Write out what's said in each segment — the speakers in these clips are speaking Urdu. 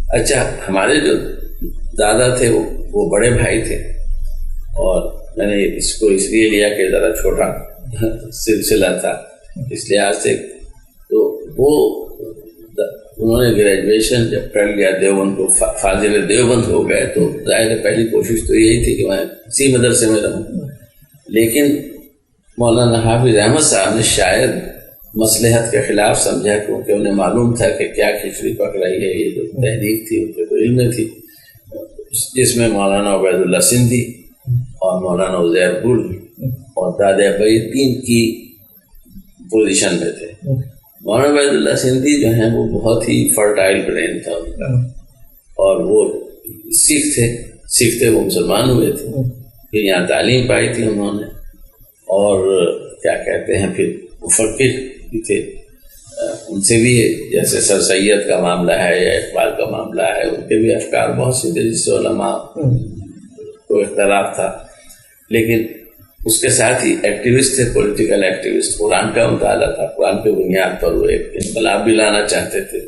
اچھا، ہمارے جو دادا تھے وہ بڑے بھائی تھے، اور میں نے اس کو اس لیے لیا کہ ذرا چھوٹا سلسلہ تھا اس لحاظ سے، تو وہ انہوں نے گریجویشن جب کر لیا دیوبند کو، فاضل دیوبند ہو گئے، تو ظاہر پہلی کوشش تو یہی تھی کہ میں اسی مدرسے میں رہوں، لیکن مولانا حافظ احمد صاحب نے شاید مصلحت کے خلاف سمجھا، کیونکہ انہیں معلوم تھا کہ کیا کھچڑی پک رہی ہے، یہ جو تحریک تھی ان کے تو علم میں تھی، جس میں مولانا عبید اللہ سندھی اور مولانا عزیر گل اور دادا ابئی تین کی پوزیشن میں تھے۔ مولانا عبید اللہ سندھی جو ہیں وہ بہت ہی فرٹائل برین تھا، اور وہ سکھ تھے، وہ مسلمان ہوئے تھے، پھر یہاں تعلیم پائی تھی انہوں نے، اور کیا کہتے ہیں پھر مفکر بھی تھے، ان سے بھی جیسے سر سید کا معاملہ ہے یا اقبال کا معاملہ ہے، ان کے بھی افکار بہت سے تھے جس سے علماء کو اختلاف تھا، لیکن اس کے ساتھ ہی ایکٹیوسٹ تھے، پولیٹیکل ایکٹیوسٹ۔ قرآن کا مطالعہ تھا، قرآن کی بنیاد پر وہ ایک انقلاب بھی لانا چاہتے تھے۔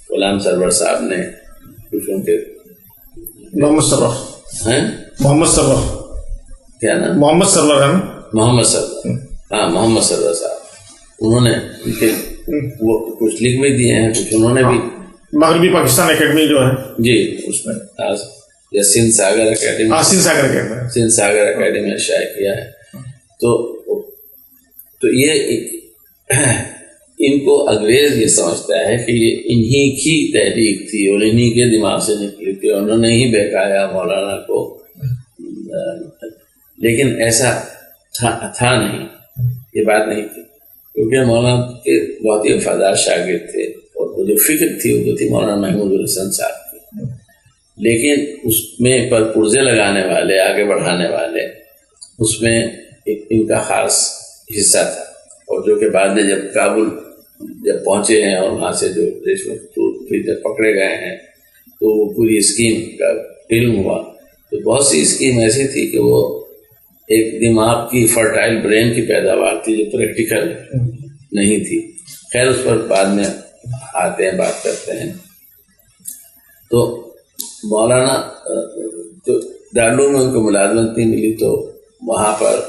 غلام سرور صاحب نے کچھ ان کے محمد سرور ہیں، محمد سرور کیا نام؟ محمد سرور ہے نا، محمد سرور، ہاں محمد سرور صاحب، انہوں نے ان کے وہ کچھ لکھ بھی دیے ہیں، کچھ انہوں نے بھی مغربی پاکستان اکیڈمی جو ہے جی اس میں یا سندھ ساگر اکیڈمی، سندھ ساگر اکیڈمی، سندھ ساگر اکیڈمی میں شائع کیا ہے۔ تو یہ ان کو انگریز یہ سمجھتا ہے کہ یہ انہی کی تحریک تھی اور انہی کے دماغ سے نکلی تھی، انہوں نے ہی بہکایا مولانا کو، لیکن ایسا تھا نہیں، یہ بات نہیں تھی، کیونکہ مولانا کے بہت ہی وفادار شاگرد تھے، اور وہ جو فکر تھی وہ تھی مولانا محمود الحسن صاحب کی، لیکن اس میں پر پرزے لگانے والے، آگے بڑھانے والے، اس میں ان کا خاص حصہ تھا، اور جو کہ بعد میں جب کابل جب پہنچے ہیں اور وہاں سے جو رشوت جب پکڑے گئے ہیں، تو وہ پوری اسکیم کا علم ہوا، تو بہت سی اسکیم ایسی تھی کہ وہ ایک دماغ کی فرٹائل برین کی پیداوار تھی جو پریکٹیکل نہیں تھی۔ خیر اس پر بعد میں آتے ہیں، بات کرتے ہیں۔ تو مولانا تو دارالعلوم میں ان کو ملازمت نہیں ملی، تو وہاں پر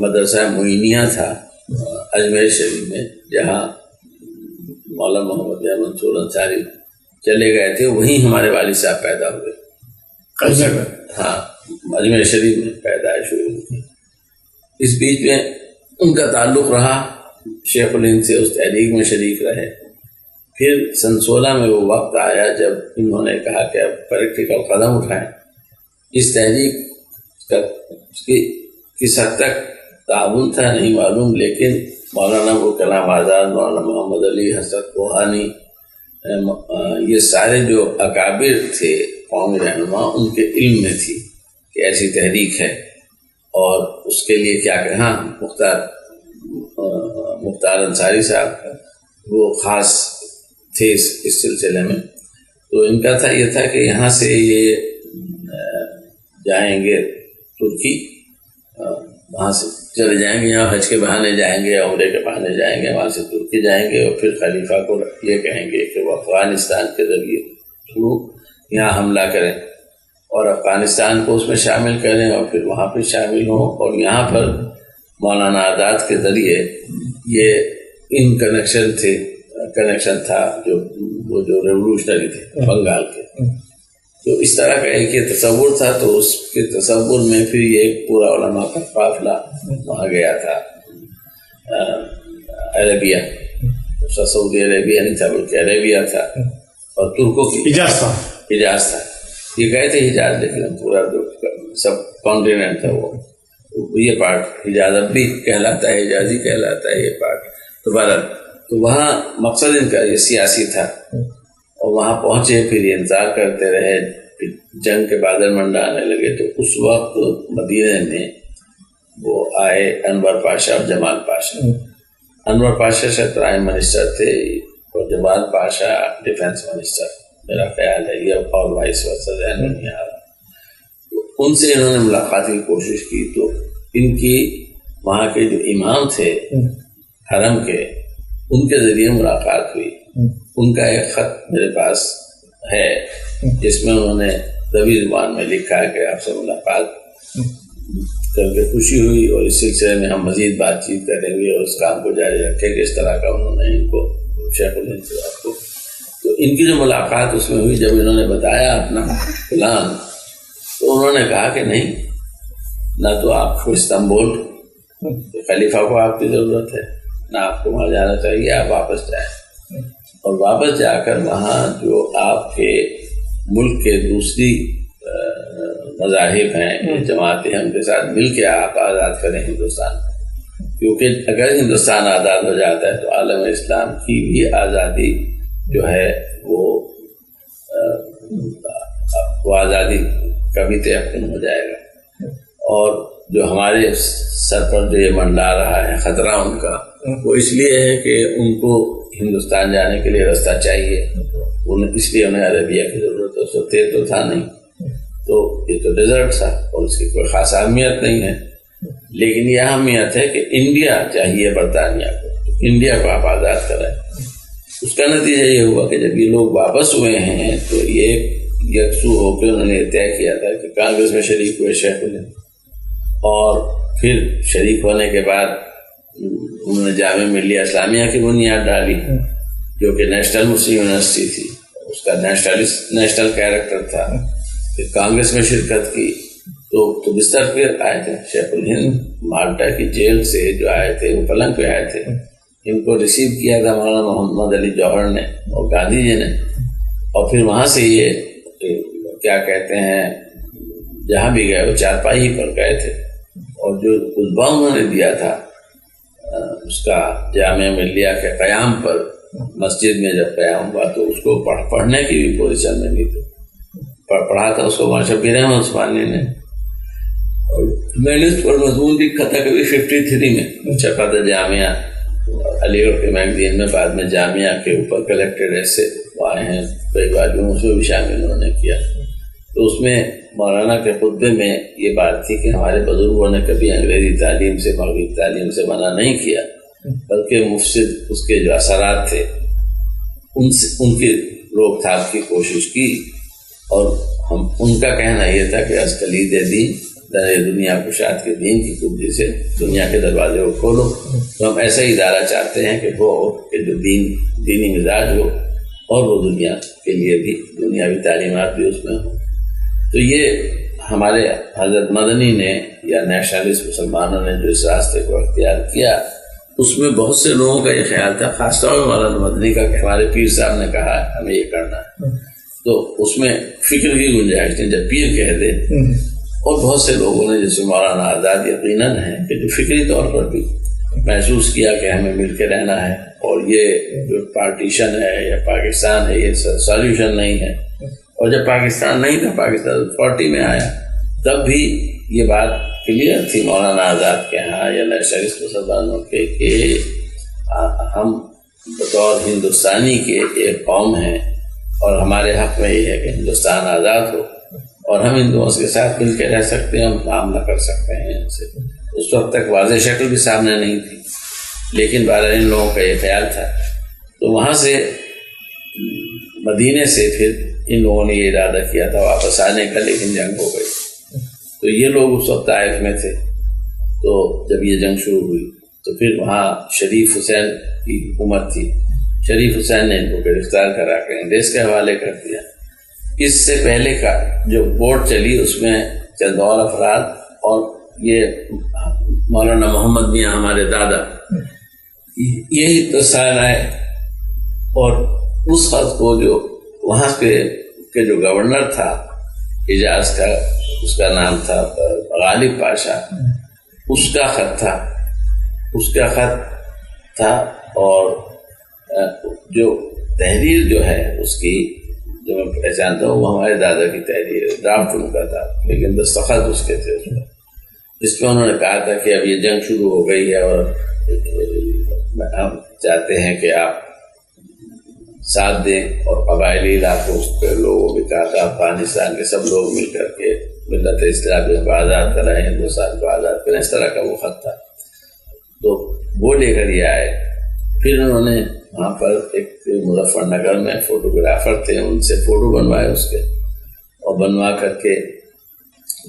مدرسہ معینیہ تھا اجمیر شریف میں، جہاں مولانا محمد منصور انصاری چلے گئے تھے، وہیں ہمارے والد صاحب پیدا ہوئے، ہاں اجمیر شریف میں پیدائش ہوئی۔ اس بیچ میں ان کا تعلق رہا شیخ الہند سے، اس تحریک میں شریک رہے۔ پھر سن 16 میں وہ وقت آیا جب انہوں نے کہا کہ اب پریکٹیکل قدم اٹھائیں۔ اس تحریک کا کس حد تک تعاون تھا نہیں معلوم، لیکن مولانا ابوالکلام آزاد، مولانا محمد علی، حضرت کوہانی، یہ سارے جو اکابر تھے قومی رہنما، ان کے علم میں تھی کہ ایسی تحریک ہے، اور اس کے لیے کیا کہ ہاں مختار انصاری صاحب وہ خاص تھے اس سلسلے میں۔ تو ان کا تھا یہ تھا کہ یہاں سے یہ جائیں گے ترکی، وہاں سے چلے جائیں گے، یہاں حج کے بہانے جائیں گے، عمرے کے بہانے جائیں گے، وہاں سے ترکی جائیں گے، اور پھر خلیفہ کو یہ کہیں گے کہ وہ افغانستان کے ذریعے تھرو یہاں حملہ کریں، اور افغانستان کو اس میں شامل کریں، اور پھر وہاں پہ شامل ہوں، اور یہاں پر مولانا آزاد کے ذریعے یہ ان کنیکشن تھا جو ریولوشنری تھے بنگال کے۔ تو اس طرح کا ایک یہ تصور تھا، تو اس کے تصور میں پھر یہ ایک پورا علماء کا قافلہ وہاں گیا تھا عربیہ، سعودی عربیہ نہیں تھا بلکہ عربیہ تھا، اور ترکوں کی حجاز تھا، یہ گئے تھے حجاز، لیکن پورا جو سب کانٹیننٹ تھا وہ یہ پارٹ حجاز اب بھی کہلاتا ہے، حجازی کہلاتا ہے یہ پارٹ۔ تو وہاں مقصد ان کا یہ سیاسی تھا، اور وہاں پہنچے، پھر یہ انتظار کرتے رہے، پھر جنگ کے بادل منڈانے لگے، تو اس وقت مدینہ میں وہ آئے انور پاشا اور جمال پاشا۔ انور پاشا شاید پرائم منسٹر تھے، اور جمال پاشا ڈیفینس منسٹر میرا خیال ہے، یہ اور وائس ورثہ ذہن میں نہیں آ رہا۔ ان سے انہوں نے ملاقات کی کوشش کی، تو ان کی وہاں کے جو امام تھے حرم کے، ان کے ذریعے ملاقات ہوئی۔ ان کا ایک خط میرے پاس ہے جس میں انہوں نے دبی زبان میں لکھا ہے کہ آپ سے ملاقات کر کے خوشی ہوئی اور اس سلسلے میں ہم مزید بات چیت کریں گے اور اس کام کو جاری رکھیں گے. اس طرح کا انہوں نے ان کو شیخ الہند صاحب کو تو ان کی جو ملاقات اس میں ہوئی جب انہوں نے بتایا اپنا پلان تو انہوں نے کہا کہ نہیں نہ تو آپ کو استنبول خلیفہ کو آپ کی ضرورت ہے نہ آپ کو وہاں جانا چاہیے. آپ واپس جائیں اور واپس جا کر وہاں جو آپ کے ملک کے دوسری مذاہب ہیں جماعتیں ہیں ان کے ساتھ مل کے آپ آزاد کریں ہندوستان. کیونکہ اگر ہندوستان آزاد ہو جاتا ہے تو عالم اسلام کی بھی آزادی جو ہے وہ آزادی کا بھی تیقن ہو جائے گا. اور جو ہمارے سر پر جو یہ منڈلا رہا ہے خطرہ ان کا وہ اس لیے ہے کہ ان کو ہندوستان جانے کے لیے راستہ چاہیے. اس لیے انہیں عربیہ کی ضرورت ہے. اس وقت تیل تو تھا نہیں تو یہ تو ڈیزرٹ تھا اور اس کی کوئی خاص اہمیت نہیں ہے. لیکن یہ اہمیت ہے کہ انڈیا چاہیے برطانیہ کو, انڈیا کو آپ آزاد کریں. اس کا نتیجہ یہ ہوا کہ جب یہ لوگ واپس ہوئے ہیں تو یہ یکسو ہو کے انہوں نے طے کیا تھا کہ کانگریس میں شریک ہوئے شیخ الہند اور پھر شریک ہونے کے بعد انہوں نے جامعہ ملیہ اسلامیہ کی بنیاد ڈالی جو کہ نیشنل مسلم یونیورسٹی تھی. اس کا نیشنل کیریکٹر تھا. پھر کانگریس میں شرکت کی تو بستر پہ آئے تھے شیخ الہند مالٹا کی جیل سے جو آئے تھے وہ پلنگ پہ آئے تھے. ان کو ریسیو کیا تھا مولانا محمد علی جوہر نے اور گاندھی جی نے اور پھر وہاں سے یہ کیا کہتے ہیں جہاں بھی گئے وہ چارپائی پر گئے تھے اور جو خطبہ انہوں نے دیا تھا اس کا جامعہ ملیہ کے قیام پر مسجد میں جب قیام ہوا تو اس کو پڑھنے کی بھی پوزیشن میں نہیں تھی. پڑھا تھا اس کو مولانا شبیر احمد عثمانی نے اور میں نے اس پر مضمون لکھا تھا کبھی 53 میں چھپا تھا جامعہ علی گڑھ کے میگزین میں. بعد میں جامعہ کے اوپر کلیکٹڈ ایسے آئے ہیں کئی والیوم اس میں بھی شامل انہوں نے کیا. تو اس میں مولانا کے خطبے میں یہ بات تھی کہ ہمارے بزرگوں نے کبھی انگریزی تعلیم سے مغربی تعلیم سے منع نہیں کیا بلکہ مفسد اس کے جو اثرات تھے ان کی روک تھام کی کوشش کی. اور ان کا کہنا یہ تھا کہ از کلید دین دنیا کشاد کے دین کی کبھی سے دنیا کے دروازے کو کھولو. تو ہم ایسا ادارہ چاہتے ہیں کہ وہ کہ جو دینی مزاج ہو اور وہ دنیا کے لیے بھی دنیاوی تعلیمات بھی اس میں ہوں. تو یہ ہمارے حضرت مدنی نے یا نیشنلسٹ مسلمانوں نے جو اس راستے کو اختیار کیا اس میں بہت سے لوگوں کا یہ خیال تھا خاص طور پر مولانا مدنی کا کہ ہمارے پیر صاحب نے کہا ہمیں یہ کرنا ہے. تو اس میں فکر کی گنجائش نہیں. جب پیر کہہ دے اور بہت سے لوگوں نے جیسے مولانا آزاد یقیناً ہے کہ جو فکری طور پر بھی محسوس کیا کہ ہمیں مل کے رہنا ہے اور یہ جو پارٹیشن ہے یا پاکستان ہے یہ سالوشن نہیں ہے. اور جب پاکستان نہیں تھا پاکستان 40 میں آیا تب بھی یہ بات کلیئر تھی مولانا آزاد کے ہاں یا نیشنلسٹ مسلمانوں کے کہ ہم بطور ہندوستانی کے ایک قوم ہیں اور ہمارے حق میں یہ ہے کہ ہندوستان آزاد ہو اور ہم ہندوؤں کے ساتھ مل کے رہ سکتے ہیں, ہم معاملہ کر سکتے ہیں ان سے. اس وقت تک واضح شکل بھی سامنے نہیں تھی لیکن بہرحال ان لوگوں کا یہ خیال تھا. تو وہاں سے مدینے سے پھر ان لوگوں نے یہ ارادہ کیا تھا واپس آنے کا لیکن جنگ ہو گئی. تو یہ لوگ اس وقت طائف میں تھے. تو جب یہ جنگ شروع ہوئی تو پھر وہاں شریف حسین کی حکومت تھی. شریف حسین نے ان کو گرفتار کرا کے انگریز کے حوالے کر دیا. اس سے پہلے کا جو ووٹ چلی اس میں چند اور افراد اور یہ مولانا محمد میاں ہمارے دادا یہی تو سائن آئے. اور اس خط کو جو وہاں کے جو گورنر تھا حجاز کا اس کا نام تھا غالب پاشا, اس کا خط تھا. اس کا خط تھا اور جو تحریر جو ہے اس کی جو میں پہچانتا ہوں وہ ہمارے دادا کی تحریر ہے. ڈرافٹ ان کا تھا لیکن دستخط اس کے تھے اس میں. جس میں انہوں نے کہا تھا کہ اب یہ جنگ شروع ہو گئی ہے اور ہم چاہتے ہیں کہ آپ ساتھ دیں. اور قبائلی علاقوں کے لوگوں بھی کہا تھا افغانستان کے سب لوگ مل کر کے ملت اسلامیہ کو آزاد کرائیں, ہندوستان کو آزاد کریں. اس طرح کا وہ خط تھا. تو وہ لے کر یہ آئے پھر انہوں نے وہاں پر ایک مظفر نگر میں فوٹوگرافر تھے، ان سے فوٹو بنوائے اس کے، اور بنوا کر کے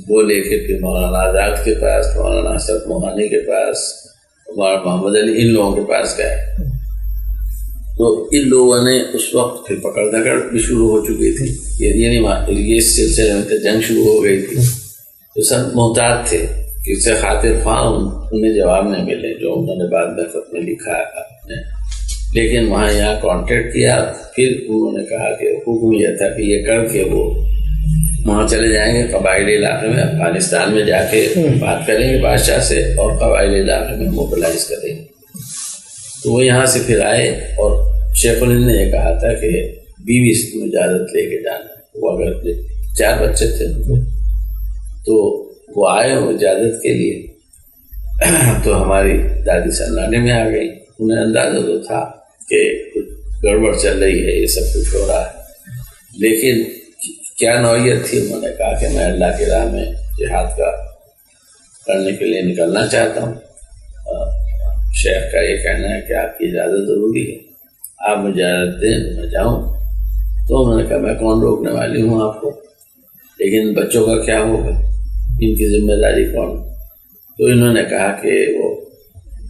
وہ لے کے پھر مولانا آزاد کے پاس، مولانا اشرف موہانی کے پاس، مولانا محمد علی، ان لوگوں کے پاس گئے۔ تو ان لوگوں نے اس وقت پھر پکڑ دھکڑ بھی شروع ہو چکی تھی، یعنی یہ اس سلسلے میں جنگ شروع ہو گئی تھی، تو سب محتاط تھے کہ اس سے خاطر خواہ انہیں جواب نہیں ملے جو انہوں نے بعد میں خط میں لکھا اپنے، لیکن وہاں یہاں کانٹیکٹ کیا۔ پھر انہوں نے کہا کہ حکم یہ تھا کہ یہ کر کے وہ وہاں چلے جائیں گے قبائلی علاقے میں، افغانستان میں جا کے بات کریں گے بادشاہ سے اور قبائلی علاقے میں موبلائز کریں گے۔ تو وہ یہاں سے پھر آئے، اور شیخ الہند نے یہ کہا تھا کہ بیوی سے تم اجازت لے کے جانا، وہ اگر 4 بچے تھے تو وہ آئے وہ اجازت کے لیے، تو ہماری دادی سنانے میں آ گئی، انہیں اندازہ تو تھا کہ کچھ گڑبڑ چل رہی ہے، یہ سب کچھ ہو رہا ہے، لیکن کیا نوعیت تھی، انہوں نے کہا کہ میں اللہ کی راہ میں جہاد کا کرنے کے لیے نکلنا چاہتا ہوں، شیخ کا یہ کہنا ہے کہ آپ کی اجازت ضروری ہے، آپ مجھے اجازت دیں میں جاؤں۔ تو انہوں نے کہا میں کون روکنے والی ہوں آپ کو، لیکن بچوں کا کیا ہوگا، ان کی ذمہ داری کون؟ تو انہوں نے کہا کہ وہ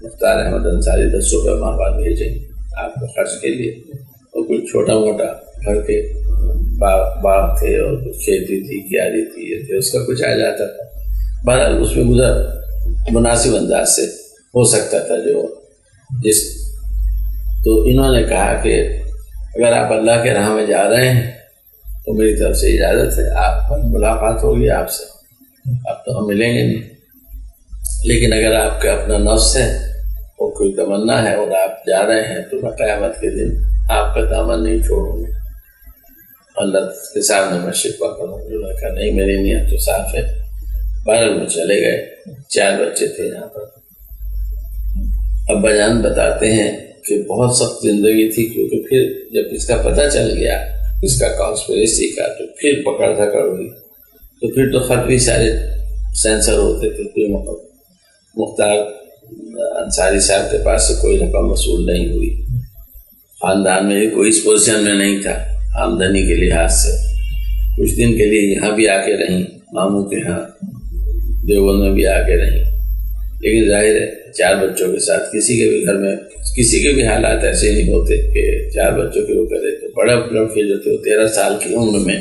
مختار احمد انصاری 10 روپے ماہ بعد بھیجیں گے آپ کو خرچ کے لیے، اور کچھ چھوٹا موٹا گھر کے باغ تھے اور کچھ کھیتی تھی، کیاری تھی، یہ تھے، اس کا کچھ آ جاتا تھا، بہرحال اس میں گزر مناسب انداز سے ہو سکتا تھا جو جس۔ تو انہوں نے کہا کہ اگر آپ اللہ کے راہ میں جا رہے ہیں تو میری طرف سے اجازت ہے، آپ ملاقات ہوگی آپ سے، اب تو ہم ملیں گے نہیں، لیکن اگر آپ کا اپنا نفس ہے اور کوئی تمنا ہے اور آپ جا رہے ہیں تو میں قیامت کے دن آپ کا دامن نہیں چھوڑوں گی، اللہ کے سامنے میں شکوہ کروں گی۔ انہوں نے کہا نہیں، میری نیت تو صاف ہے۔ بہرحال میں چلے گئے، 4 بچے تھے یہاں پر۔ ابا جان بتاتے ہیں کہ بہت سخت زندگی تھی، کیونکہ پھر جب اس کا پتہ چل گیا اس کا کانسپریسی کا، تو پھر پکڑ دھکڑ ہوئی، تو پھر تو خط بھی سارے سینسر ہوتے تھے، پھر مختار انصاری صاحب کے پاس سے کوئی رقم وصول نہیں ہوئی، خاندان میں کوئی اس پوزیشن میں نہیں تھا آمدنی کے لحاظ سے۔ کچھ دن کے لیے یہاں بھی آ کے رہیں، ماموں کے ہاں دیوبند میں بھی آ کے رہیں، لیکن ظاہر ہے 4 بچوں کے ساتھ کسی کے بھی گھر میں کسی کے بھی حالات ایسے نہیں ہوتے کہ 4 بچوں کے وہ کرے۔ تو بڑے لڑکے جو تھے وہ 13 سال کی عمر میں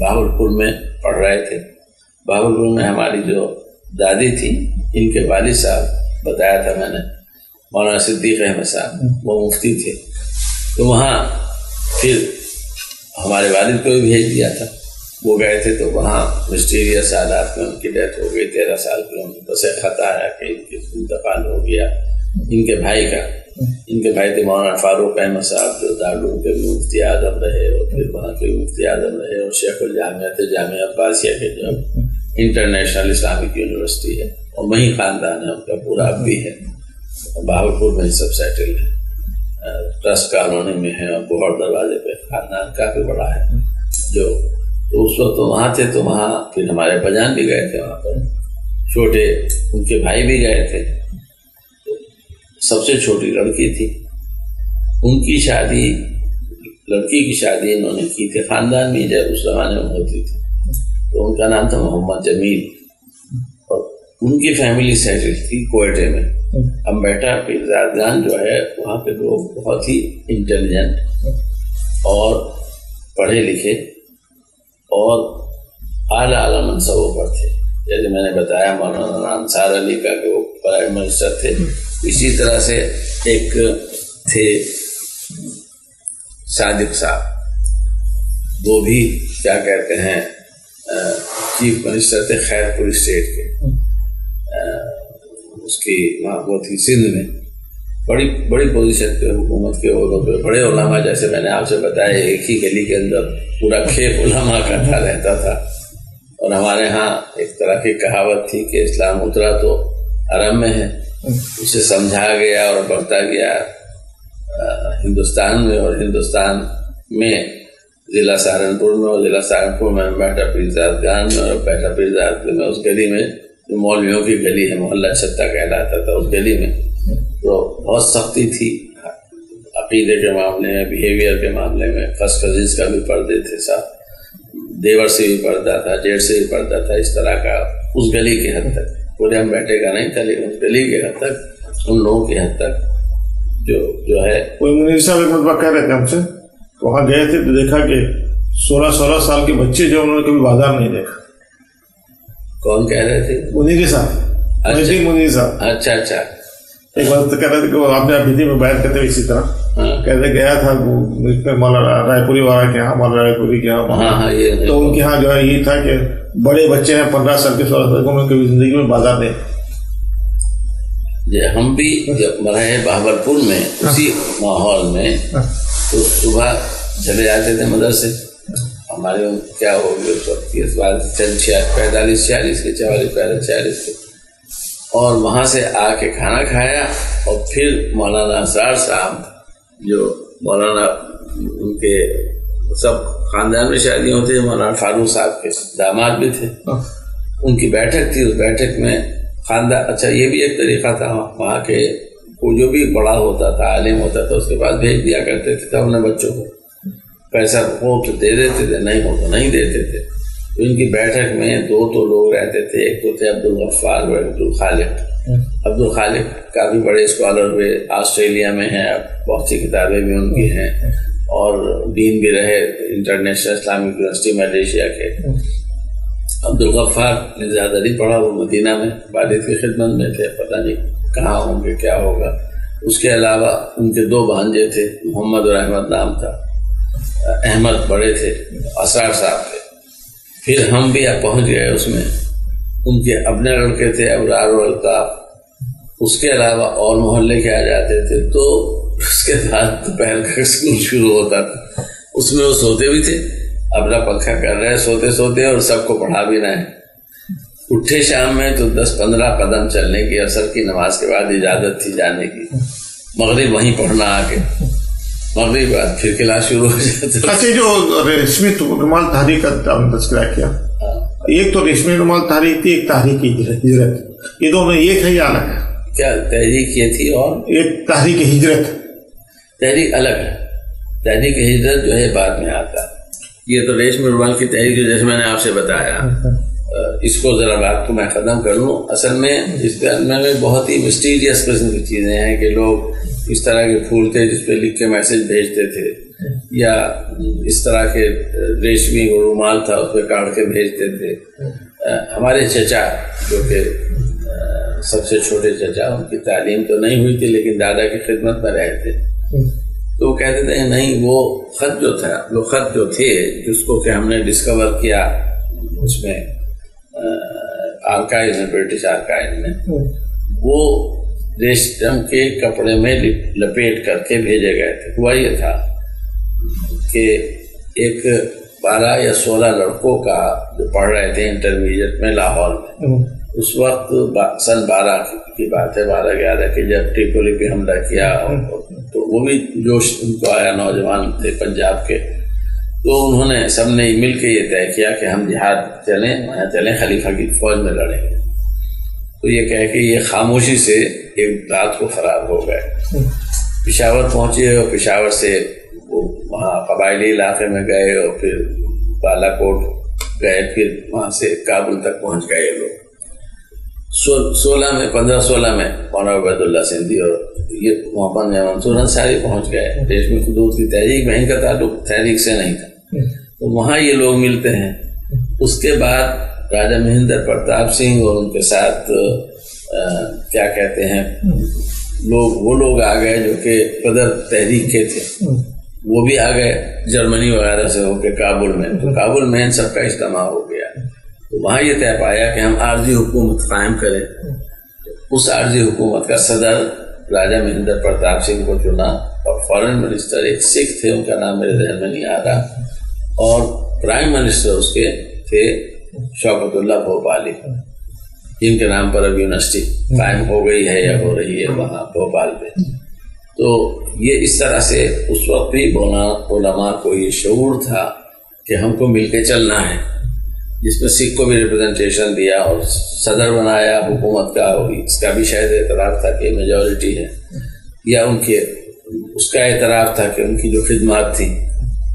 بہاولپور میں پڑھ رہے تھے۔ بہاولپور میں ہماری جو دادی تھی، ان کے والد صاحب بتایا تھا میں نے، مولانا صدیق احمد صاحب، وہ مفتی تھے، تو وہاں پھر ہمارے والد کو بھی بھیج دیا تھا، وہ گئے تھے، تو وہاں مسٹیریس حالات میں ان کی ڈیتھ ہو گئی 13 سال کی عمر۔ بس ایک خط آیا کہ ان کی انتقال ہو گیا ان کے بھائی کا۔ ان کے بھائی تھے مولانا فاروق احمد صاحب، جو دارالعلوم کے مفتی اعظم رہے اور پھر وہاں کے مفتی اعظم رہے، اور شیخ الجامعہ تھے، جامعہ عباسیہ کے جو انٹرنیشنل اسلامک یونیورسٹی ہے، اور وہیں خاندان ہے ان کا پورا، اب بھی ہے بہاولپور میں سب سیٹل ہے، ٹرسٹ کالونی میں ہے، اور بہت دروازے پہ خاندان کافی بڑا ہے جو۔ تو اس وقت وہاں تھے، تو وہاں پھر ہمارے بجان بھی گئے تھے وہاں پر، چھوٹے ان کے بھائی بھی گئے تھے۔ سب سے چھوٹی لڑکی تھی، ان کی شادی، لڑکی کی شادی انہوں نے کی تھی خاندان میں جب اس زمانے میں ہوتی تھی، تو ان کا نام تھا محمد جمیل، اور ان کی فیملی سیٹل تھی کوئٹے میں۔ ہم بیٹا پیرزادگان جو ہے وہاں کے لوگ بہت ہی انٹیلیجنٹ اور پڑھے لکھے اور اعلیٰ منصبوں پر تھے، جیسے میں نے بتایا مولانا انصار علی کا کہ وہ پرائم منسٹر تھے، اسی طرح سے ایک تھے صادق صاحب، وہ بھی کیا کہتے ہیں چیف منسٹر تھے خیر پور اسٹیٹ کے، اس کی وہاں وہ تھی سندھ میں، بڑی پوزیشن پہ حکومت کے عہدوں پہ، بڑے علماء، جیسے میں نے آپ سے بتایا ایک ہی گلی کے اندر پورا کھیپ علماء کا تھا رہتا تھا۔ اور ہمارے ہاں ایک طرح کی کہاوت تھی کہ اسلام اترا تو عرب میں ہے، اسے سمجھا گیا اور بڑھتا گیا ہندوستان میں، اور ہندوستان میں ضلع سہارنپور میں، اور ضلع سہارنپور میں بیٹا پیرزادگان میں، اور بیٹا پیرزاد میں اس گلی میں جو مولویوں کی گلی ہے، محلہ چھتہ کہلاتا تھا، اس گلی میں تو بہت سختی تھی عقیدے کے معاملے میں، بیہیویئر کے معاملے میں. فرسٹ کزنس کا بھی پردے تھے ساتھ، دیور سے بھی پردہ تھا، جیٹ سے بھی پردہ تھا، اس طرح کا اس گلی کی حد تک. پورے ہم بیٹے کا نہیں تھا لیکن اس گلی کی حد تک، ان لوگوں کی حد تک جو ہے. کوئی منیر صاحب ایک مرتبہ کہہ رہے تھے ہم سے، وہاں گئے تھے تو دیکھا کہ 16 سال کے بچے جو انہوں نے کبھی بازار نہیں دیکھا. کون کہہ رہے تھے؟ منیر صاحب، منیر صاحب. اچھا اچھا. ایک بار تو کہہ رہے تھے کہ وہ آپ نے ابھی میں بیان کرتے ہوئے اسی طرح کہتے گیا تھا مولانا رائے پوری والا کے یہاں، مولانا رائے پوری کے یہاں، تو ان کے یہاں جو ہے یہ تھا کہ بڑے بچے ہیں 15 سال کے 16 سال کے، انہوں نے کبھی زندگی میں بازار نہیں. ہم بھی جب رہے بہاولپور میں اسی ماحول میں، تو صبح چلے جاتے تھے مدرسے. ہمارے کیا ہو گیا اس وقت، اس بات 45 46 کے 44 کے، اور وہاں سے آ کے کھانا کھایا. اور پھر مولانا اسرار صاحب جو مولانا ان کے سب خاندان میں شادیاں ہوتی ہیں، مولانا فاروق صاحب کے داماد بھی تھے، ان کی بیٹھک تھی. اس بیٹھک میں خاندان، اچھا یہ بھی ایک طریقہ تھا وہاں کے، وہ جو بھی بڑا ہوتا تھا، عالم ہوتا تھا، اس کے پاس بھیج دیا کرتے تھے. تب انہیں بچوں کو پیسہ ہو تو دے دیتے تھے، نہیں ہو تو نہیں دیتے تھے. تو ان کی بیٹھک میں 2 تو لوگ رہتے تھے. ایک تو تھے عبدالغفار اور عبدالخالق. عبدالخالق کافی بڑے اسکالر ہوئے، آسٹریلیا میں ہیں، بہت سی کتابیں بھی ان کی ہیں، اور دین بھی رہے انٹرنیشنل اسلامک یونیورسٹی ملیشیا کے. عبدالغفار نے زیادہ نہیں پڑھا، وہ مدینہ میں والد کی خدمت میں تھے، پتہ نہیں کہاں ہوں گے، کیا ہوگا. اس کے علاوہ ان کے 2 بھانجے تھے، محمد اور احمد نام تھا. احمد بڑے تھے، اسرار صاحب تھے. پھر ہم بھی اب پہنچ گئے اس میں. ان کے اپنے لڑکے تھے ابرار و الطاف. اس کے علاوہ اور محلے کے آ جاتے تھے. تو اس کے بعد دوپہر کا اسکول شروع ہوتا تھا. اس میں وہ سوتے بھی تھے، اپنا پنکھا کر رہے ہیں سوتے، اور سب کو پڑھا بھی رہے ہیں. اٹھے شام میں تو 10-15 قدم چلنے کی، عصر کی نماز کے بعد اجازت تھی جانے کی. مغرب وہیں پڑھنا آ کے، مغرب بعد پھر کلاس شروع ہو جاتا. اچھا، جو ریشمی رومال تحریک کا تذکرہ کیا، ایک تو ریشمی رومال تحریک تھی، ایک تحریک ہجرت. یہ دونوں ایک ہے یا الگ ہے؟ کیا تحریک یہ تھی اور ایک تحریک ہجرت؟ تحریک الگ ہے. تحریک ہجرت جو ہے بعد میں آتا. یہ تو ریشمی رومال کی تحریک جو جیسے میں نے آپ سے بتایا، اس کو ذرا بات کو میں ختم کر لوں. اصل میں اس میں بہت ہی مسٹیریس قسم کی چیزیں ہیں کہ لوگ اس طرح کے پھول تھے جس پہ لکھ کے میسج بھیجتے تھے، یا اس طرح کے ریشمی رومال تھا اس پہ کاٹ کے بھیجتے تھے. ہمارے چچا جو کہ سب سے چھوٹے چچا، ان کی تعلیم تو نہیں ہوئی تھی لیکن دادا کی خدمت میں رہے تھے. تو وہ کہتے تھے نہیں، وہ خط جو تھے جس کو کہ ہم نے ڈسکور کیا اس میں آرکائیو میں، برٹش آرکائیو میں، وہ ریشم کے کپڑے میں لپیٹ کر کے بھیجے گئے تھے. ہوا یہ تھا کہ ایک 12 یا 16 لڑکوں کا جو پڑھ رہے تھے انٹرمیڈیٹ میں لاہور میں، اس وقت سن 12 کی بات ہے، 12-11 کی، جب ٹریپولی پہ حملہ کیا. تو وہ بھی جوش ان کو آیا، نوجوان تھے پنجاب کے. تو انہوں نے سب نے مل کے یہ طے کیا کہ ہم جہاد چلیں، وہاں چلیں، خلیفہ کی فوج میں لڑیں گے. تو یہ کہہ کے یہ خاموشی سے ایک رات کو فرار ہو گئے. پشاور پہنچے اور پشاور سے وہ وہاں قبائلی علاقے میں گئے اور پھر بالا کوٹ گئے، پھر وہاں سے کابل تک پہنچ گئے لوگ. 1516 میں مولانا عبید اللہ سندھی اور یہ محمد منصور انصاری پہنچ گئے. ریشمی خطوط کی تحریک میں ان کا تعلق تحریک سے نہیں تھا. تو وہاں یہ لوگ ملتے ہیں. اس کے بعد راجہ مہندر پرتاپ سنگھ اور ان کے ساتھ کیا کہتے ہیں وہ لوگ آ گئے جو کہ قدر تحریک کے تھے، وہ بھی آ گئے جرمنی وغیرہ سے ہو کے کابل میں. تو کابل میں ان سب کا اجتماع ہو گیا. تو وہاں یہ طے پایا کہ ہم عارضی حکومت قائم کریں. اس عارضی حکومت کا صدر راجہ مہندر پرتاپ سنگھ کو چنا، اور فارن منسٹر ایک سکھ تھے، ان کا نام میرے ذہن میں نہیں آ رہا، اور پرائم منسٹر اس کے تھے شوکت اللہ بھوپالی، جن کے نام پر اب یونیورسٹی قائم ہو گئی ہے یا ہو رہی ہے وہاں بھوپال پہ. تو یہ اس طرح سے اس وقت بھی علماء کو یہ شعور تھا کہ ہم کو مل کے چلنا ہے. جس میں سکھ کو بھی ریپرزنٹیشن دیا اور صدر بنایا حکومت کا، اس کا بھی شاید اعتراف تھا کہ میجورٹی ہے، یا ان کے اس کا اعتراف تھا کہ ان کی جو خدمات تھیں.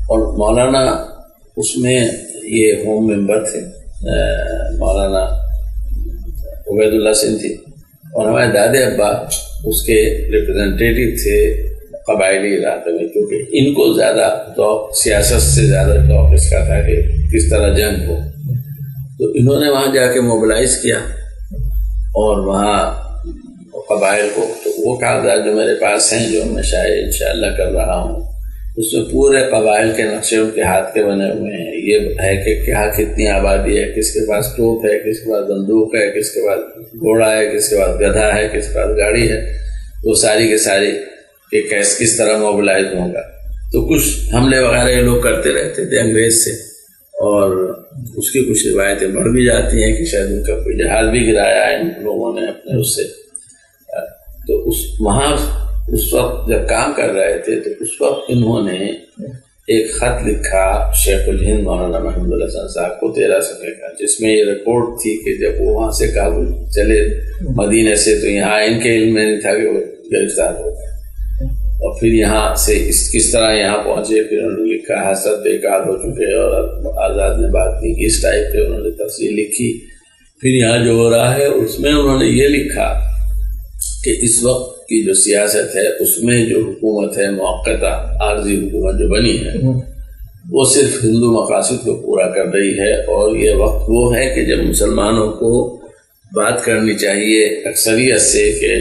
اور مولانا اس میں یہ ہوم ممبر تھے، مولانا عبید اللہ سنگھ تھی، اور ہمارے دادے ابا اس کے ریپرزنٹیٹیو تھے قبائلی علاقے میں، کیونکہ ان کو زیادہ ذوق، سیاست سے زیادہ ذوق اس کا تھا کہ کس طرح جنگ ہو. تو انہوں نے وہاں جا کے موبلائز کیا اور وہاں قبائل کو، تو وہ کاغذات جو میرے پاس ہیں جو میں شاید انشاءاللہ کر رہا ہوں، اس میں پورے قبائل کے نقشے ان کے ہاتھ کے بنے ہوئے ہیں. یہ ہے کہ کیا کتنی آبادی ہے، کس کے پاس توپ ہے، کس کے پاس بندوق ہے، کس کے پاس گھوڑا ہے، کس کے پاس گدھا ہے، کس کے پاس گاڑی ہے، وہ ساری کے ساری کہ کس طرح موبلائز ہوگا. تو کچھ حملے وغیرہ یہ لوگ کرتے رہتے تھے انگریز سے، اور اس کی کچھ روایتیں بڑھ بھی جاتی ہیں کہ شاید ان کا کوئی جہاز بھی گرایا ہے ان لوگوں نے اپنے اس سے. تو وہاں اس وقت جب کام کر رہے تھے تو اس وقت انہوں نے ایک خط لکھا شیخ الہند مولانا محمود الحسن صاحب کو 13 صفحے کا، جس میں یہ رپورٹ تھی کہ جب وہ وہاں سے کابل چلے مدینے سے تو یہاں ان کے علم میں نہیں تھا کہ وہ گرفتار ہو گئے، اور پھر یہاں سے کس طرح یہاں پہنچے. پھر انہوں نے لکھا حسد بیکار ہو چکے اور آزاد نے بات نہیں کی، اس ٹائپ پہ انہوں نے تفصیل لکھی. پھر یہاں جو ہو رہا ہے اس میں انہوں نے یہ لکھا کہ اس وقت کی جو سیاست ہے اس میں جو حکومت ہے موقتہ عارضی حکومت جو بنی ہے وہ صرف ہندو مقاصد کو پورا کر رہی ہے، اور یہ وقت وہ ہے کہ جب مسلمانوں کو بات کرنی چاہیے اکثریت سے کہ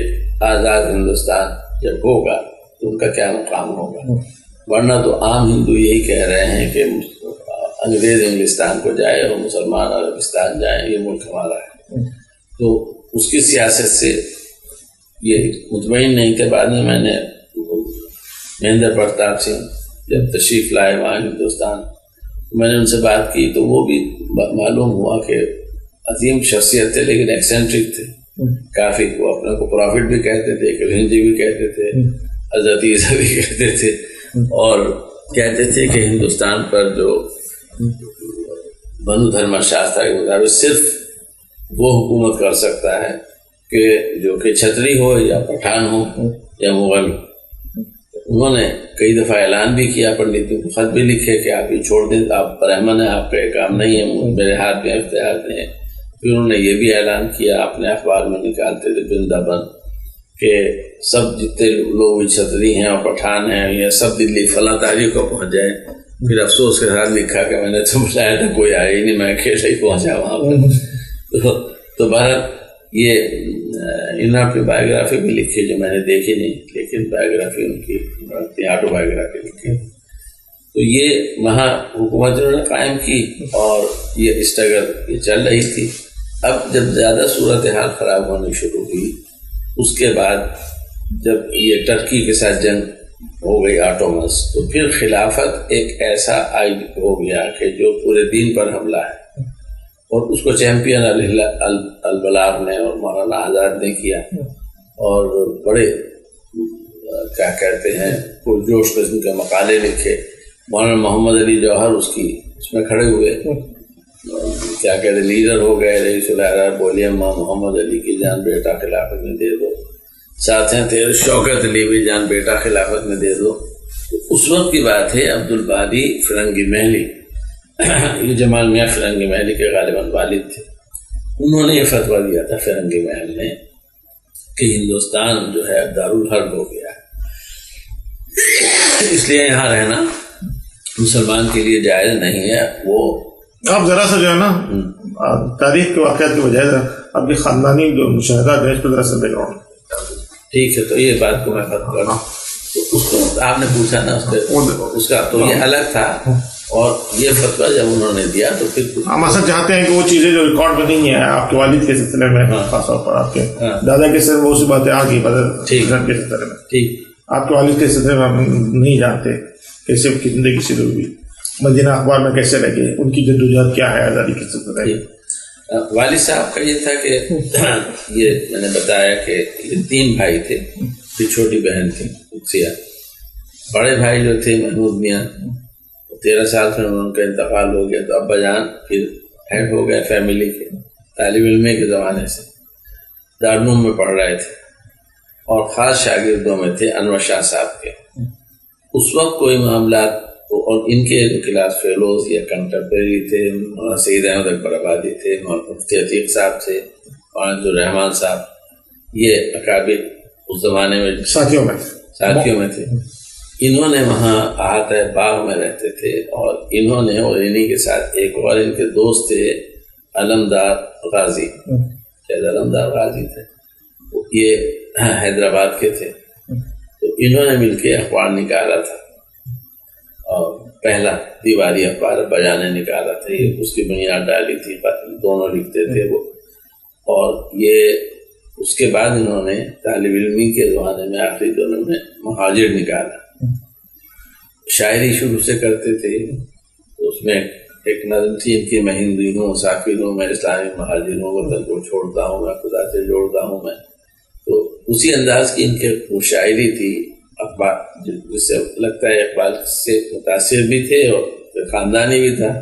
آزاد ہندوستان جب ہوگا تو ان کا کیا مقام ہوگا. ورنہ تو عام ہندو یہی کہہ رہے ہیں کہ انگریز انگلستان کو جائے اور مسلمان عربستان جائیں، یہ ملک ہمارا ہے. تو اس کی سیاست سے یہ مطمئن نہیں کہ بعد میں نے مہندر پرتاپ سنگھ جب تشریف لائے وہاں ہندوستان، میں نے ان سے بات کی تو وہ بھی معلوم ہوا کہ عظیم شخصیت تھے لیکن ایکسینٹرک تھے کافی. وہ اپنے کو پرافٹ بھی کہتے تھے، کلہن جی بھی کہتے تھے، حضرت عیسیٰ بھی کہتے تھے، اور کہتے تھے کہ ہندوستان پر جو بنو دھرما شاسترا کے مطابق صرف وہ حکومت کر سکتا ہے کہ جو کہ چھتری ہو یا پٹھان ہو یا مغل. انہوں نے کئی دفعہ اعلان بھی کیا، پنڈتوں کو خط بھی لکھے کہ آپ یہ چھوڑ دیں، آپ برہمن ہیں، آپ کا یہ کام نہیں ہے، میرے ہاتھ میں اختیار نہیں ہے. پھر انہوں نے یہ بھی اعلان کیا، اپنے اخبار میں نکالتے تھے بندابند کہ سب جتنے لوگ چھتری ہیں اور پٹھان ہیں یہ سب دلی فلاں تاریخ کو پہنچ جائیں. پھر افسوس کے ساتھ لکھا کہ میں نے تو بلایا تھا کوئی آیا ہی نہیں، میں اکیلے ہی پہنچا وہاں پر. تو بہرحال یہ انہوں نے اپنی بایوگرافی بھی لکھی جو میں نے دیکھی نہیں، لیکن بایوگرافی ان کی آٹو بایوگرافی لکھی. تو یہ وہاں حکومت انہوں نے قائم کی اور یہ اسٹرگل یہ چل رہی تھی. اب جب زیادہ صورتحال خراب ہونی شروع ہوئی اس کے بعد جب یہ ترکی کے ساتھ جنگ ہو گئی آٹومس، تو پھر خلافت ایک ایسا آئیڈ ہو گیا کہ جو پورے دین پر حملہ ہے، اور اس کو چیمپئن البلاغ نے اور مولانا آزاد نے کیا، اور بڑے کیا کہتے ہیں پرجوش قسم کے مقالے لکھے. مولانا محمد علی جوہر اس میں کھڑے ہوئے، کیا کہتے لیڈر ہو گئے، رئیس الحرار بولیے اماں محمد علی کی جان بیٹا خلافت میں دے دو. ساتھ ہیں تھے شوکت علی بھی جان بیٹا خلافت میں دے دو. اس وقت کی بات ہے، عبد الباری فرنگی محلی، یہ جمال میاں فرنگی محلی کے غالباً والد تھے، انہوں نے یہ فتویٰ دیا تھا فرنگی محل نے کہ ہندوستان جو ہے دارالحرب ہو گیا ہے، اس لیے یہاں رہنا مسلمان کے لیے جائز نہیں ہے. وہ آپ ذرا سا جو ہے نا تاریخ کے واقعات کی بجائے آپ کے خاندانی جو مشاہدات ہیں اس پہ ذرا سا بیک گراؤنڈ. ٹھیک ہے، تو یہ بات کو میں ختم کروں. تو اس کو آپ نے پوچھا نا اس کا تو یہ الگ تھا، اور یہ فتویٰ جب انہوں نے دیا تو پھر ہم اصل چاہتے ہیں کہ وہ چیزیں جو ریکارڈ میں نہیں ہیں آپ کے والد کے سلسلے میں، خاص طور پر آپ کے دادا کے سلسلے میں بہت سی باتیں آ گئی کے سلسلے میں، ٹھیک آپ کے والد کے سلسلے میں ہم نہیں جانتے کیسے کی زندگی شروع ہوئی، مدینہ اخبار میں کیسے لگے، ان کی جدوجہد کیا ہے آزادی کے سلسلے میں. والد صاحب کا یہ تھا کہ یہ میں نے بتایا کہ یہ 3 بھائی تھے، پھر چھوٹی بہن تھی قدسیہ. بڑے بھائی جو تھے محمود میاں 13 سال سے ان کا انتقال ہو گیا، تو ابا جان پھر ہیڈ ہو گئے فیملی کے، طالب علم کے زمانے سے دارالعلوم میں پڑھ رہے تھے، اور خاص شاگردوں میں تھے انور شاہ صاحب کے۔ اس وقت کوئی معاملات، اور ان کے جو کلاس فیلوز یا کنٹمپریری تھے، مولانا سعید احمد اکبر آبادی تھے، مفتی عتیق صاحب تھے، مولانا عبدالرحمان صاحب، یہ اکابر اس زمانے میں ساتھیوں میں تھے۔ انہوں نے وہاں احاطہ باغ میں رہتے تھے، اور انہوں نے اور انہی کے ساتھ ایک اور ان کے دوست تھے علمدار غازی، شاید علمدار غازی تھے، یہ حیدرآباد کے تھے۔ تو انہوں نے مل کے اخبار نکالا تھا، اور پہلا دیواری اخبار بیان نے نکالا تھا، یہ اس کی بنیاد ڈالی تھی، دونوں لکھتے تھے وہ۔ اور یہ اس کے بعد انہوں نے طالب علمی کے زمانے میں آخری دنوں میں مہاجر نکالا۔ شاعری شروع سے کرتے تھے، اس میں ایک نظم تھی ان کی، میں ہندو ہوں مسافر ہوں، میں اسلامی مہاجر ہوں، وطن کو چھوڑتا ہوں میں، خدا سے جوڑتا ہوں میں۔ تو اسی انداز کی ان کے وہ شاعری تھی، اقبال جس سے لگتا ہے اقبال سے متاثر بھی تھے، اور خاندانی بھی تھا،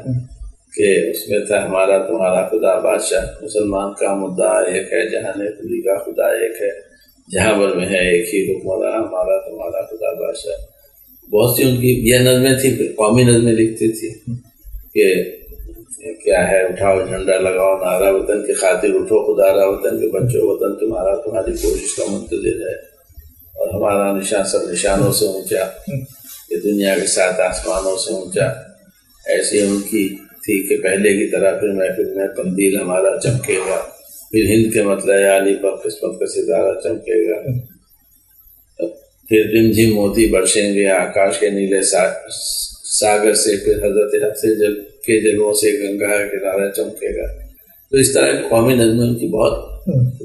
کہ اس میں تھا ہمارا تمہارا خدا بادشاہ، مسلمان کا مدعا ایک ہے، جہاں خودی کا خدا ایک ہے، جہاں بر میں ہے ایک ہی حکمراں، ہمارا تمہارا خدا بادشاہ۔ بہت سی ان کی یہ نظمیں تھیں، قومی نظمیں لکھتی تھی کہ کیا ہے، اٹھاؤ جھنڈا لگاؤ نعرہ وطن کی خاطر، اٹھو خدا را وطن کے بچوں، وطن تمہارا تمہاری کوشش کا منتظر ہے، اور ہمارا نشان سب نشانوں سے اونچا، یہ دنیا کے ساتھ آسمانوں سے اونچا۔ ایسے ان کی تھی کہ پہلے کی طرح پھر محفل میں قندیل ہمارا چمکے گا، پھر ہند کے مطلع عالی پر قسمت کا ستارہ چمکے گا، پھر رم جھم موتی برسیں گے آکاش کے نیلے ساگر سے، پھر حضرت حق سے جل کے جلووں سے گنگا کا کنارہ چمکے گا۔ تو اس طرح کی قومی نظمیں ان کی بہت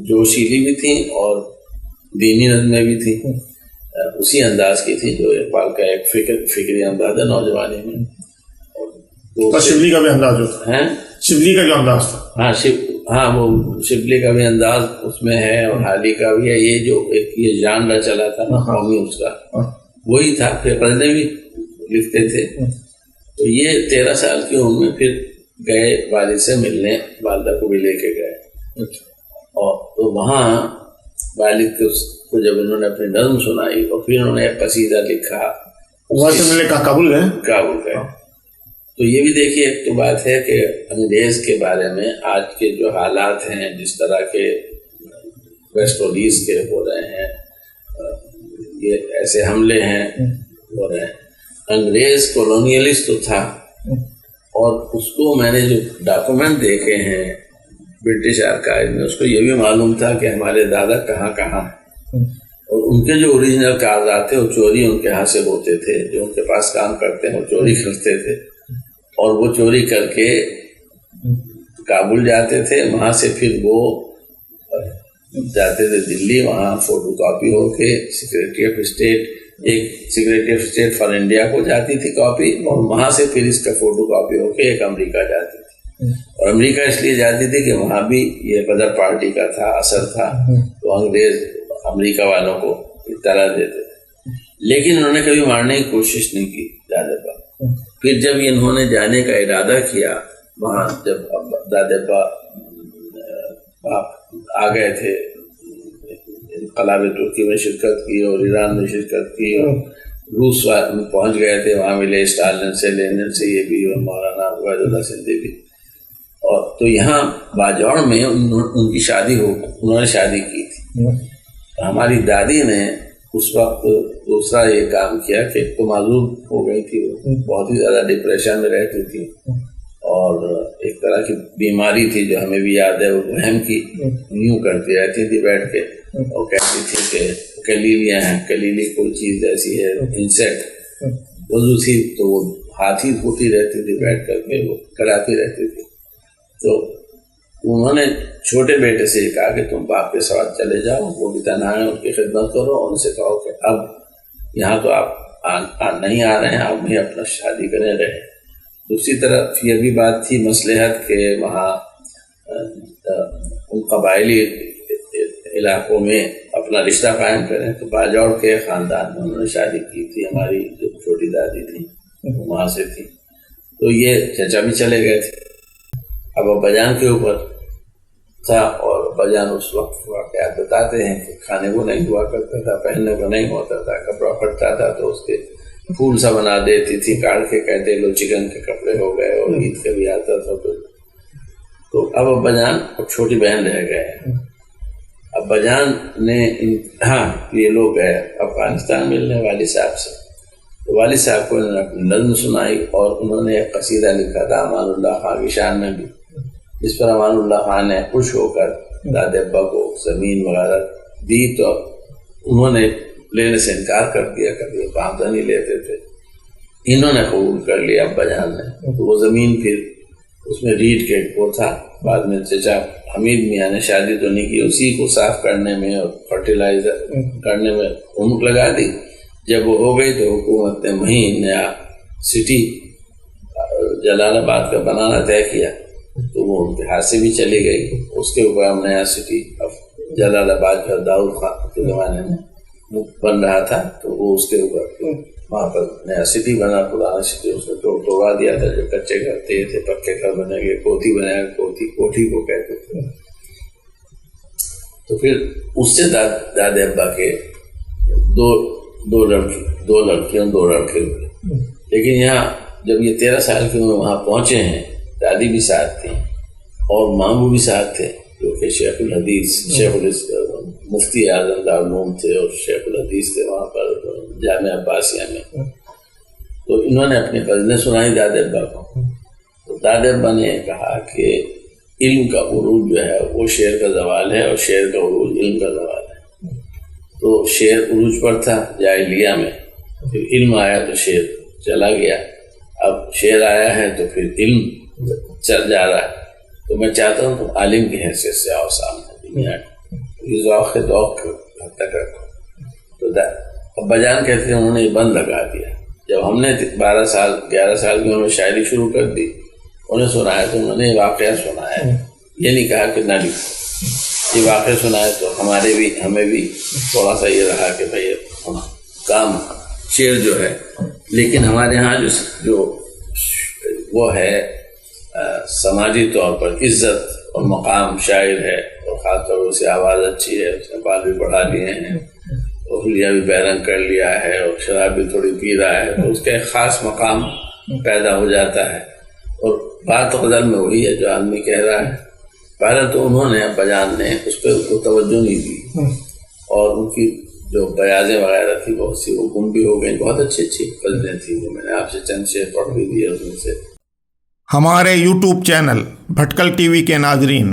جوشیلی بھی تھیں اور دینی نظمیں بھی تھیں، اسی انداز کی تھی جو اقبال کا ایک فکری انداز ہے نوجوانی میں۔ شبلی کا بھی انداز ہوتا ہے، شبلی کا جو انداز تھا، ہاں وہ شبلی کا بھی انداز اس میں ہے، اور حالی کا بھی ہے۔ یہ جو ایک یہ جانڈا چلا تھا نا قومی، اس کا وہی تھا۔ پھر غزلیں بھی لکھتے تھے۔ تو یہ 13 سال کی عمر میں پھر گئے والد سے ملنے، والدہ کو بھی لے کے گئے، اور تو وہاں والد کو جب انہوں نے اپنی نظم سنائی، اور پھر انہوں نے ایک قصیدہ لکھا، وہاں سے ملنے کا کابل گئے۔ تو یہ بھی دیکھیے ایک تو بات ہے کہ انگریز کے بارے میں آج کے جو حالات ہیں، جس طرح کے ویسٹ انڈیز کے ہو رہے ہیں، یہ ایسے حملے ہیں ہو رہے ہیں۔ انگریز کولونیلسٹ تو تھا، اور اس کو میں نے جو ڈاکومنٹ دیکھے ہیں برٹش آرکائیو میں، اس کو یہ بھی معلوم تھا کہ ہمارے دادا کہاں کہاں، اور ان کے جو اوریجنل کاغذات تھے وہ چوری ان کے ہاں سے ہوتے تھے، جو ان کے پاس کام کرتے ہیں وہ چوری کرتے تھے، اور وہ چوری کر کے کابل جاتے تھے، وہاں سے پھر وہ جاتے تھے دلی، وہاں فوٹو کاپی ہو کے سیکریٹری آف اسٹیٹ، ایک secretary of state for India کو جاتی تھی کاپی، اور وہاں سے پھر اس کا فوٹو کاپی ہو کے ایک امریکہ جاتی تھی۔ اور امریکہ اس لیے جاتی تھی کہ وہاں بھی یہ غدر پارٹی کا تھا، اثر تھا، تو انگریز امریکہ والوں کو اطلاع دیتے تھے، لیکن انہوں نے کبھی مارنے کی کوشش نہیں کی دادے پر۔ پھر جب انہوں نے جانے کا ارادہ کیا وہاں، جب دادے باپ آ گئے تھے، انقلاب ترکی میں شرکت کی اور ایران میں شرکت کی، اور روس پہنچ گئے تھے، وہاں ملے اسٹالن سے، لینن سے، یہ بھی، اور مولانا عبید اللہ سندھی بھی۔ اور تو یہاں باجوڑ میں ان کی شادی انہوں نے شادی کی تھی۔ ہماری دادی نے اس وقت دوسرا یہ کام کیا کہ ایک تو معذور ہو گئی تھی، وہ بہت ہی زیادہ ڈپریشن میں رہتی تھی، اور ایک طرح کی بیماری تھی جو ہمیں بھی یاد ہے، وہ وہم کی یوں کرتی رہتی تھی بیٹھ کے، اور کہتی تھی کہ کلیلیاں ہیں، کلیلی کوئی چیز ایسی ہے انسیکٹ، وضو تھی تو وہ ہاتھ ہی دھوتی رہتی تھی بیٹھ کر کے، وہ کراتی رہتی تھی۔ تو انہوں نے چھوٹے بیٹے سے کہا کہ تم باپ کے ساتھ چلے جاؤ، وہ بھی تنہا ہے، ان کی خدمت کرو، اور ان سے کہو کہ اب یہاں تو آپ نہیں آ رہے ہیں، آپ بھی اپنا شادی کریں رہے۔ دوسری طرف یہ بھی بات تھی مصلحت کہ وہاں ان قبائلی علاقوں میں اپنا رشتہ قائم کریں، تو باجوڑ کے خاندان میں انہوں نے شادی کی تھی، ہماری جو چھوٹی دادی تھی وہاں سے تھی۔ تو یہ چچا بھی چلے گئے تھے، اب ابا جان کے اوپر تھا، اور ابا جان اس وقت واقعات بتاتے ہیں کہ کھانے کو نہیں ہوا کرتا تھا، پہننے کو نہیں ہوتا تھا، کپڑا پھٹتا تھا تو اس کے پھول سا بنا دیتی تھی کاٹ کے، کہتے لو چکن کے کپڑے ہو گئے، اور عید کا بھی آتا تھا تو اب ابا جان اور چھوٹی بہن رہ گئے. ابا جان نے یہ لوگ گئے افغانستان ملنے والد صاحب سے، تو والد صاحب کو انہوں نے اپنی نظم سنائی، اور انہوں نے ایک قصیدہ لکھا تھا امان اللہ خان کی شان میں بھی، جس پر امان اللہ خان نے خوش ہو کر دادے ابا کو زمین وغیرہ دی، تو انہوں نے لینے سے انکار کر دیا، کبھی وہ کام نہیں لیتے تھے. انہوں نے قبول کر لیا ابا جان نے، تو وہ زمین پھر اس میں ریڑھ کے وہ تھا. بعد میں چچا حمید میاں نے شادی تو نہیں کی، اسی کو صاف کرنے میں اور فرٹیلائزر کرنے میں عمر لگا دی. جب وہ ہو گئی تو حکومت نے وہیں نیا سٹی جلال آباد کا بنانا طے کیا، تو وہ ان کے ہاتھ سے بھی چلی گئی. اس کے اوپر ہم نیا سٹی جلال آباد جو داؤد خان کے زمانے میں بن رہا تھا، تو وہ اس کے اوپر وہاں پر نیا سٹی بنا، پرانا سٹی اس کو توڑوا دیا تھا. جو کچے گھر تھے پکے گھر بنے گئے، کوٹھی بنایا، کوٹھی کو کہتے تھے. تو پھر اس سے دادے ابا کے دو لڑکیاں دو لڑکے ہوئے. لیکن یہاں جب یہ 13 سال کی عمر وہاں پہنچے ہیں، دادی بھی ساتھ تھیں اور ماموں بھی ساتھ تھے، جو کہ شیخ الحدیث مفتی اعظم دارالعلوم تھے اور شیخ الحدیث تھے وہاں پر جامعہ عباسیہ میں. تو انہوں نے اپنی غزلیں سنائی دادے ابا کو. تو دادے ابا نے کہا کہ علم کا عروج جو ہے وہ شعر کا زوال ہے، اور شعر کا عروج علم کا زوال ہے. تو شعر عروج پر تھا جاہلیہ میں، پھر علم آیا تو شعر چلا گیا. اب شعر آیا ہے تو پھر علم چل جا رہا ہے. تو میں چاہتا ہوں تم عالم کی حیثیت سے آؤ سامنے دنیا کی، ذوق حد تک رکھو. تو ابا جان کہتے ہیں انہوں نے یہ بند لگا دیا. جب ہم نے 11 سال کی عمر میں شاعری شروع کر دی، انہیں سنایا تو انہوں نے یہ واقعہ سنایا، یہ نہیں کہا کہ نہ لکھو. یہ واقعہ سنایا تو ہمیں بھی تھوڑا سا یہ رہا کہ بھائی کام شعر جو ہے. لیکن ہمارے ہاں جو وہ ہے سماجی طور پر عزت اور مقام شاعر ہے، اور خاص طور پر سے آواز اچھی ہے، اس نے بال بھی بڑھا لیے ہیں، اور حلیہ بھی بیرنگ کر لیا ہے، اور شراب بھی تھوڑی پی رہا ہے، تو اس کا ایک خاص مقام پیدا ہو جاتا ہے. اور بات غزل میں وہی ہے جو آدمی کہہ رہا ہے. پہلے تو انہوں نے ابا جان نے اس پہ توجہ نہیں دی، اور ان کی جو بیازیں وغیرہ تھی بہت سی وہ گم بھی ہو گئی. بہت اچھی غزلیں تھیں، جو میں نے آپ سے چند شعر پڑھ بھی دیے اس میں سے. ہمارے یوٹیوب چینل بھٹکل ٹی وی کے ناظرین،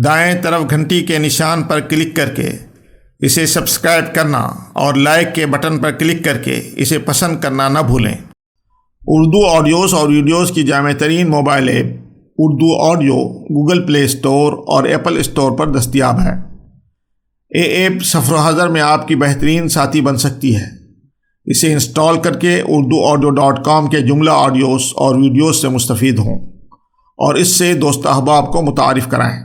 دائیں طرف گھنٹی کے نشان پر کلک کر کے اسے سبسکرائب کرنا اور لائک کے بٹن پر کلک کر کے اسے پسند کرنا نہ بھولیں. اردو آڈیوز اور ویڈیوز کی جامع ترین mobile app Urdu audio Google Play Store اور ایپل اسٹور پر دستیاب ہے. یہ ایپ سفر و حضر میں آپ کی بہترین ساتھی بن سکتی ہے. اسے انسٹال کر کے urduaudio.com کے جملہ آڈیوز اور ویڈیوز سے مستفید ہوں، اور اس سے دوست احباب کو متعارف کرائیں.